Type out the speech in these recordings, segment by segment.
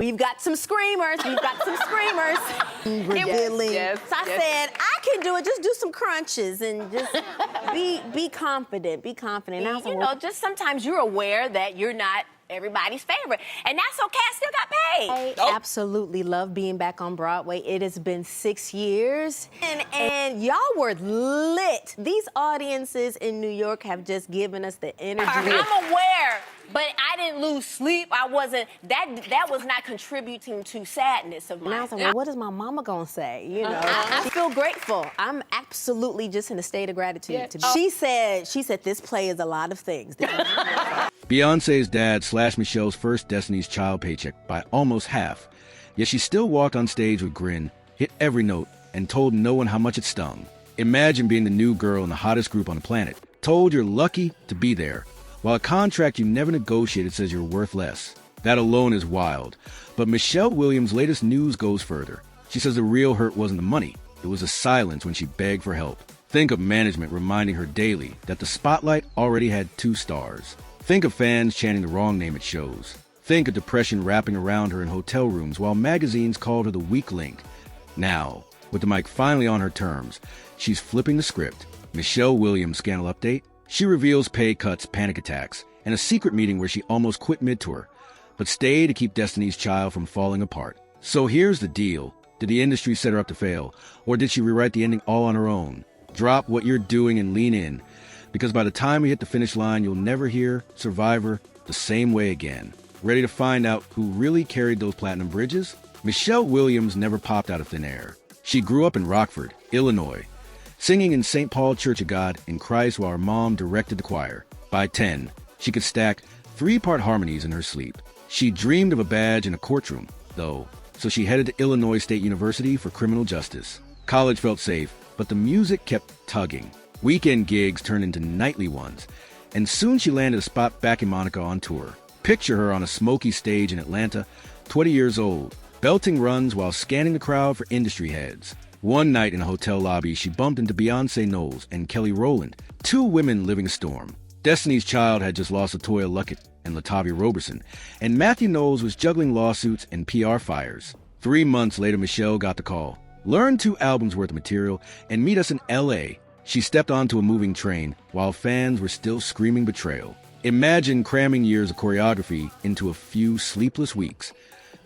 We've got some screamers. Revealing. Yes, So I said, I can do it. Just do some crunches and just be confident. Be confident. And I was like, You know, just sometimes you're aware that you're not everybody's favorite. And that's okay, I still got paid. I absolutely love being back on Broadway. It has been 6 years. And y'all were lit. These audiences in New York have just given us the energy. I'm aware, but I didn't lose sleep. I wasn't, that was not contributing to sadness of mine. And I was like, well, what is my mama gonna say? You know, I feel grateful. I'm absolutely just in a state of gratitude. She said this play is a lot of things. Beyonce's dad slashed Michelle's first Destiny's Child paycheck by almost half, yet she still walked on stage with grin, hit every note, and told no one how much it stung. Imagine being the new girl in the hottest group on the planet, told you're lucky to be there, while a contract you never negotiated says you're worth less. That alone is wild. But Michelle Williams' latest news goes further. She says the real hurt wasn't the money, it was the silence when she begged for help. Think of management reminding her daily that the spotlight already had 2 stars. Think of fans chanting the wrong name at shows. Think of depression wrapping around her in hotel rooms while magazines called her the weak link. Now, with the mic finally on her terms, she's flipping the script. Michelle Williams' scandal update. She reveals pay cuts, panic attacks, and a secret meeting where she almost quit mid-tour, but stayed to keep Destiny's Child from falling apart. So here's the deal. Did the industry set her up to fail, or did she rewrite the ending all on her own? Drop what you're doing and lean in, because by the time we hit the finish line, you'll never hear Survivor the same way again. Ready to find out who really carried those platinum bridges? Michelle Williams never popped out of thin air. She grew up in Rockford, Illinois, singing in St. Paul Church of God in Christ while her mom directed the choir. By 10, she could stack 3-part harmonies in her sleep. She dreamed of a badge in a courtroom, though, so she headed to Illinois State University for criminal justice. College felt safe, but the music kept tugging. Weekend gigs turned into nightly ones, and soon she landed a spot back in Monaco on tour. Picture her on a smoky stage in Atlanta, 20 years old, belting runs while scanning the crowd for industry heads. One night in a hotel lobby, she bumped into Beyonce Knowles and Kelly Rowland, 2 women living a storm. Destiny's Child had just lost Latoya Luckett and Latavia Roberson, and Matthew Knowles was juggling lawsuits and PR fires. 3 months later, Michelle got the call. Learn 2 albums worth of material and meet us in L.A. She stepped onto a moving train while fans were still screaming betrayal. Imagine cramming years of choreography into a few sleepless weeks,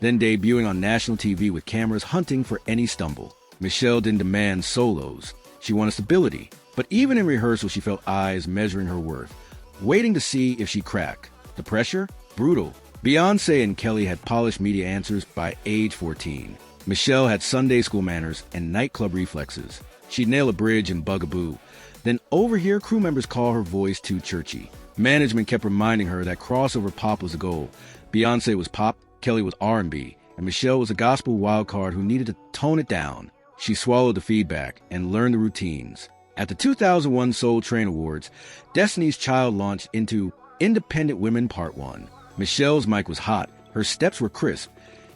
then debuting on national TV with cameras hunting for any stumble. Michelle didn't demand solos. She wanted stability. But even in rehearsal, she felt eyes measuring her worth, waiting to see if she'd crack. The pressure? Brutal. Beyonce and Kelly had polished media answers by age 14. Michelle had Sunday school manners and nightclub reflexes. She'd nail a bridge and bugaboo. Then overhear crew members call her voice too churchy. Management kept reminding her that crossover pop was the goal. Beyonce was pop, Kelly was R&B, and Michelle was a gospel wildcard who needed to tone it down. She swallowed the feedback and learned the routines. At the 2001 Soul Train Awards, Destiny's Child launched into Independent Women Part 1. Michelle's mic was hot, her steps were crisp,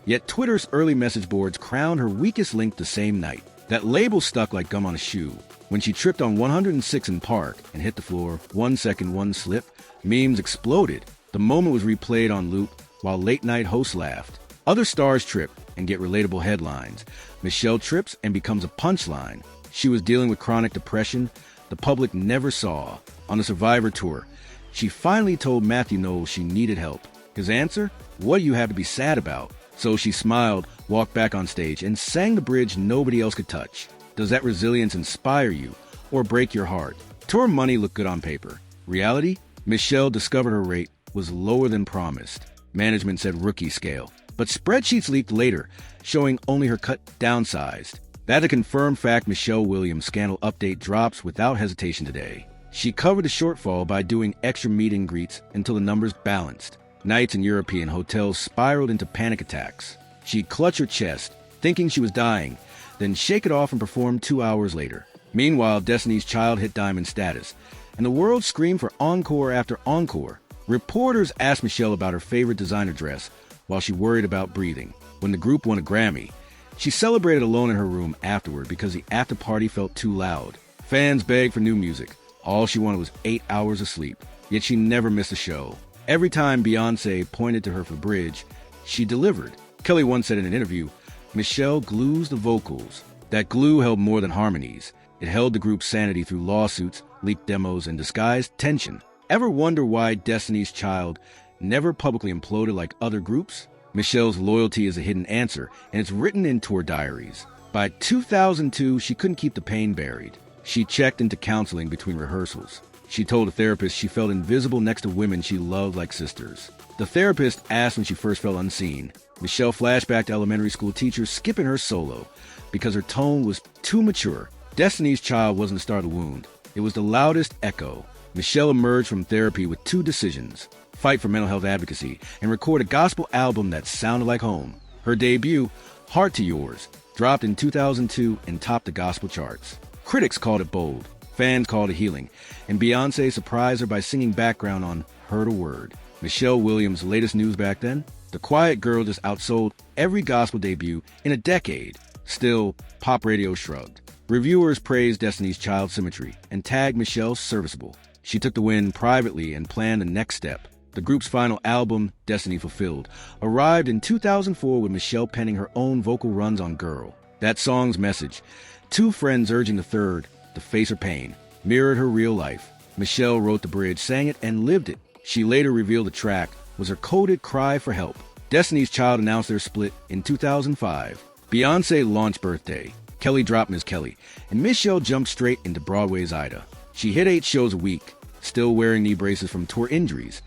yet Twitter's early message boards crowned her weakest link the same night. That label stuck like gum on a shoe. When she tripped on 106 in Park and hit the floor, 1 second, 1 slip, memes exploded. The moment was replayed on loop while late-night hosts laughed. Other stars trip and get relatable headlines. Michelle trips and becomes a punchline. She was dealing with chronic depression the public never saw. On the Survivor tour, she finally told Matthew Knowles she needed help. His answer? What do you have to be sad about? So she smiled, walked back on stage, and sang the bridge nobody else could touch. Does that resilience inspire you or break your heart? Tour money looked good on paper. Reality? Michelle discovered her rate was lower than promised. Management said rookie scale. But spreadsheets leaked later, showing only her cut downsized. That a confirmed fact. Michelle Williams' scandal update drops without hesitation today. She covered the shortfall by doing extra meet and greets until the numbers balanced. Nights in European hotels spiraled into panic attacks. She'd clutch her chest, thinking she was dying, then shake it off and perform 2 hours later. Meanwhile, Destiny's Child hit diamond status, and the world screamed for encore after encore. Reporters asked Michelle about her favorite designer dress while she worried about breathing. When the group won a Grammy, she celebrated alone in her room afterward because the after party felt too loud. Fans begged for new music. All she wanted was 8 hours of sleep, yet she never missed a show. Every time Beyonce pointed to her for bridge, she delivered. Kelly once said in an interview, Michelle glues the vocals. That glue held more than harmonies. It held the group's sanity through lawsuits, leaked demos, and disguised tension. Ever wonder why Destiny's Child never publicly imploded like other groups? Michelle's loyalty is a hidden answer, and it's written in tour diaries. By 2002, she couldn't keep the pain buried. She checked into counseling between rehearsals. She told a therapist she felt invisible next to women she loved like sisters. The therapist asked when she first felt unseen. Michelle flashed back to elementary school teachers skipping her solo because her tone was too mature. Destiny's Child wasn't the start of the wound. It was the loudest echo. Michelle emerged from therapy with two decisions: fight for mental health advocacy and record a gospel album that sounded like home. Her debut, Heart to Yours, dropped in 2002 and topped the gospel charts. Critics called it bold. Fans called it healing, and Beyoncé surprised her by singing background on Heard a Word. Michelle Williams' latest news back then? The quiet girl just outsold every gospel debut in a decade. Still, pop radio shrugged. Reviewers praised Destiny's Child symmetry and tagged Michelle serviceable. She took the win privately and planned the next step. The group's final album, Destiny Fulfilled, arrived in 2004 with Michelle penning her own vocal runs on Girl. That song's message, two friends urging the third to face her pain, mirrored her real life. Michelle wrote the bridge, sang it, and lived it. She later revealed the track was her coded cry for help. Destiny's Child announced their split in 2005. Beyoncé launched Birthday. Kelly dropped Ms. Kelly, and Michelle jumped straight into Broadway's Ida. She hit 8 shows a week, still wearing knee braces from tour injuries,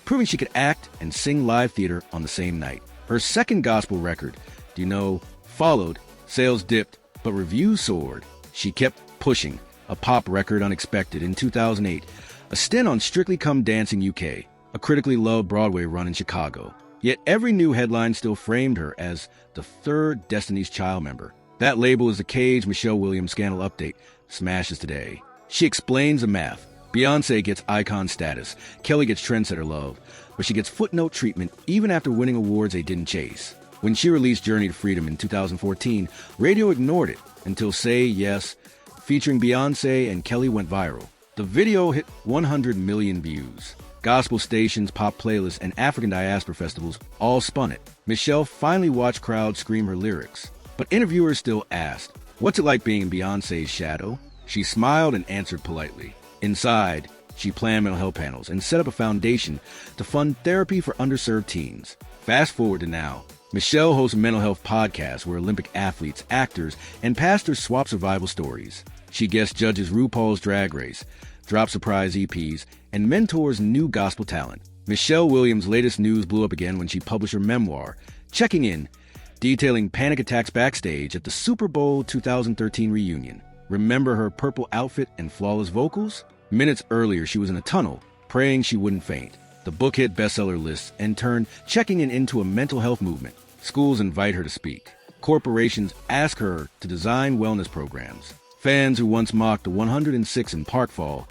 proving she could act and sing live theater on the same night. Her second gospel record, Do You Know, followed. Sales dipped, but reviews soared. She kept pushing. A pop record unexpected in 2008, a stint on Strictly Come Dancing UK, a critically loved Broadway run in Chicago. Yet every new headline still framed her as the third Destiny's Child member. That label is the Cage Michelle Williams scandal update smashes today. She explains the math. Beyoncé gets icon status. Kelly gets trendsetter love. But she gets footnote treatment even after winning awards they didn't chase. When she released Journey to Freedom in 2014, radio ignored it until Say Yes, featuring Beyoncé and Kelly, went viral. The video hit 100 million views. Gospel stations, pop playlists, and African diaspora festivals all spun it. Michelle finally watched crowds scream her lyrics. But interviewers still asked, what's it like being in Beyoncé's shadow? She smiled and answered politely. Inside, she planned mental health panels and set up a foundation to fund therapy for underserved teens. Fast forward to now. Michelle hosts a mental health podcast where Olympic athletes, actors, and pastors swap survival stories. She guest judges RuPaul's Drag Race, drops surprise EPs, and mentors new gospel talent. Michelle Williams' latest news blew up again when she published her memoir, Checking In, detailing panic attacks backstage at the Super Bowl 2013 reunion. Remember her purple outfit and flawless vocals? Minutes earlier, she was in a tunnel, praying she wouldn't faint. The book hit bestseller lists and turned Checking In into a mental health movement. Schools invite her to speak. Corporations ask her to design wellness programs. Fans who once mocked the 106 in Park Fall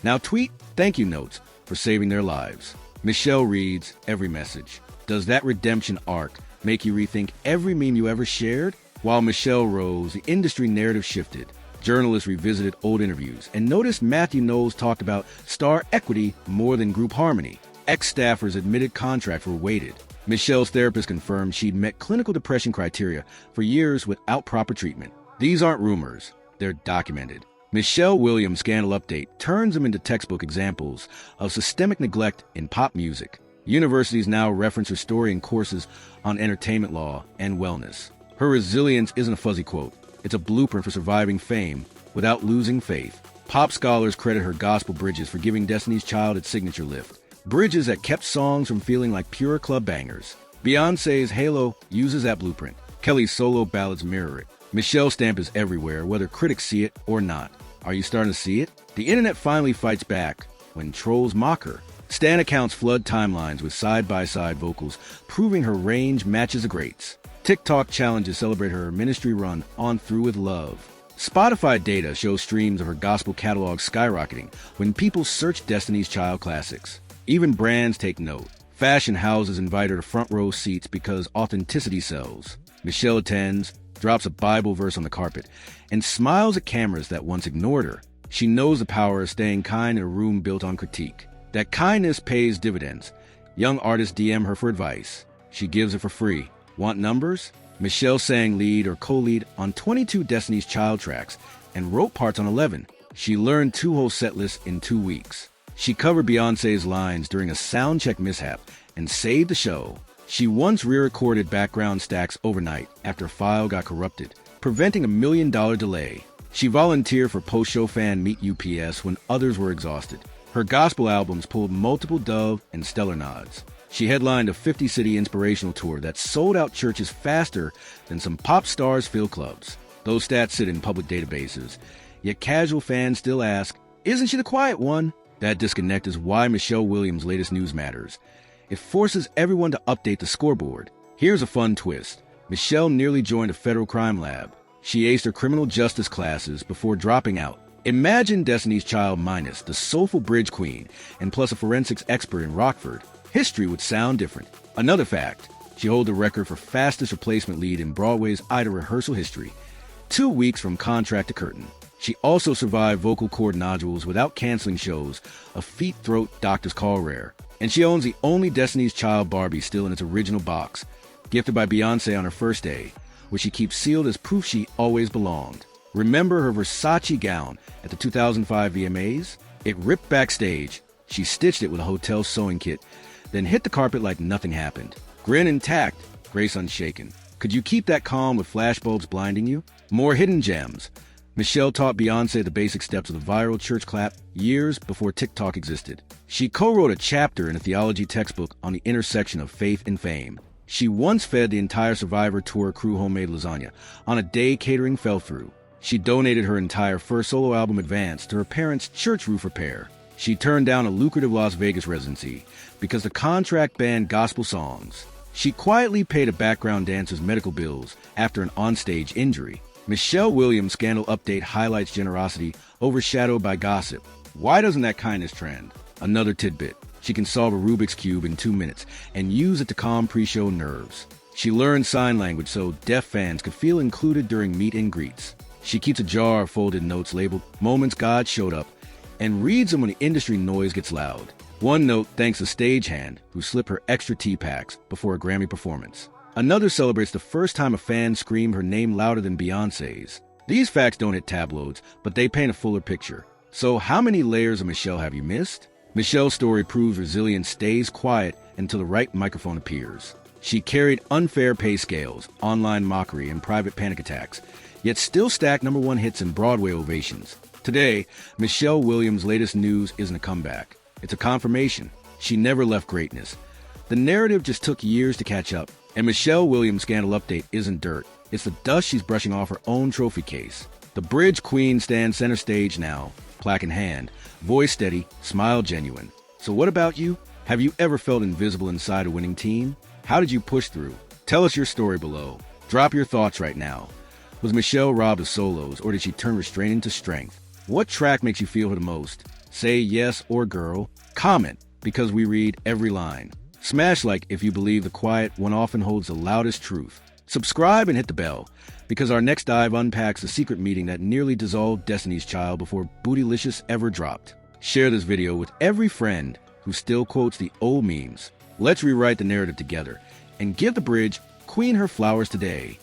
now tweet thank you notes for saving their lives. Michelle reads every message. Does that redemption arc make you rethink every meme you ever shared? While Michelle rose, the industry narrative shifted. Journalists revisited old interviews and noticed Matthew Knowles talked about star equity more than group harmony. Ex-staffers admitted contracts were weighted. Michelle's therapist confirmed she'd met clinical depression criteria for years without proper treatment. These aren't rumors. They're documented. Michelle Williams' scandal update turns them into textbook examples of systemic neglect in pop music. Universities now reference her story in courses on entertainment law and wellness. Her resilience isn't a fuzzy quote. It's a blueprint for surviving fame without losing faith. Pop scholars credit her gospel bridges for giving Destiny's Child its signature lift. Bridges that kept songs from feeling like pure club bangers. Beyoncé's Halo uses that blueprint. Kelly's solo ballads mirror it. Michelle's stamp is everywhere, whether critics see it or not. Are you starting to see it? The internet finally fights back when trolls mock her. Stan accounts flood timelines with side-by-side vocals, proving her range matches the greats. TikTok challenges celebrate her ministry run on Through With Love. Spotify data shows streams of her gospel catalog skyrocketing when people search Destiny's Child classics. Even brands take note. Fashion houses invite her to front row seats because authenticity sells. Michelle attends, drops a Bible verse on the carpet, and smiles at cameras that once ignored her. She knows the power of staying kind in a room built on critique. That kindness pays dividends. Young artists DM her for advice. She gives it for free. Want numbers? Michelle sang lead or co-lead on 22 Destiny's Child tracks and wrote parts on 11. She learned 2 whole set lists in 2 weeks. She covered Beyoncé's lines during a sound check mishap and saved the show. She once re-recorded background stacks overnight after a file got corrupted, preventing a $1 million delay. She volunteered for post-show fan Meet UPS when others were exhausted. Her gospel albums pulled multiple Dove and Stellar nods. She headlined a 50-city inspirational tour that sold out churches faster than some pop stars fill clubs. Those stats sit in public databases, yet casual fans still ask, isn't she the quiet one? That disconnect is why Michelle Williams' latest news matters. It forces everyone to update the scoreboard. Here's a fun twist. Michelle nearly joined a federal crime lab. She aced her criminal justice classes before dropping out. Imagine Destiny's Child minus the soulful bridge queen and plus a forensics expert in Rockford. History would sound different. Another fact, she holds the record for fastest replacement lead in Broadway's Ida rehearsal history, 2 weeks from contract to curtain. She also survived vocal cord nodules without canceling shows, a feat throat doctors call rare. And she owns the only Destiny's Child Barbie still in its original box, gifted by Beyonce on her first day, which she keeps sealed as proof she always belonged. Remember her Versace gown at the 2005 VMAs? It ripped backstage. She stitched it with a hotel sewing kit, then hit the carpet like nothing happened. Grin intact, grace unshaken. Could you keep that calm with flashbulbs blinding you? More hidden gems. Michelle taught Beyoncé the basic steps of the viral church clap years before TikTok existed. She co-wrote a chapter in a theology textbook on the intersection of faith and fame. She once fed the entire Survivor Tour crew homemade lasagna on a day catering fell through. She donated her entire first solo album advance to her parents' church roof repair. She turned down a lucrative Las Vegas residency because the contract banned gospel songs. She quietly paid a background dancer's medical bills after an onstage injury. Michelle Williams' scandal update highlights generosity overshadowed by gossip. Why doesn't that kindness trend? Another tidbit. She can solve a Rubik's Cube in 2 minutes and use it to calm pre-show nerves. She learned sign language so deaf fans could feel included during meet and greets. She keeps a jar of folded notes labeled Moments God Showed Up and reads them when the industry noise gets loud. One note thanks a stagehand who slipped her extra tea packs before a Grammy performance. Another celebrates the first time a fan screamed her name louder than Beyoncé's. These facts don't hit tabloids, but they paint a fuller picture. So how many layers of Michelle have you missed? Michelle's story proves resilience stays quiet until the right microphone appears. She carried unfair pay scales, online mockery, and private panic attacks, yet still stacked #1 hits and Broadway ovations. Today, Michelle Williams' latest news isn't a comeback. It's a confirmation. She never left greatness. The narrative just took years to catch up. And Michelle Williams' scandal update isn't dirt. It's the dust she's brushing off her own trophy case. The Bridge Queen stands center stage now, plaque in hand, voice steady, smile genuine. So what about you? Have you ever felt invisible inside a winning team? How did you push through? Tell us your story below. Drop your thoughts right now. Was Michelle robbed of solos, or did she turn restraint into strength? What track makes you feel her the most? Say yes or girl. Comment, because we read every line. Smash like if you believe the quiet one often holds the loudest truth. Subscribe and hit the bell, because our next dive unpacks the secret meeting that nearly dissolved Destiny's Child before Bootylicious ever dropped. Share this video with every friend who still quotes the old memes. Let's rewrite the narrative together and give the Bridge Queen her flowers today.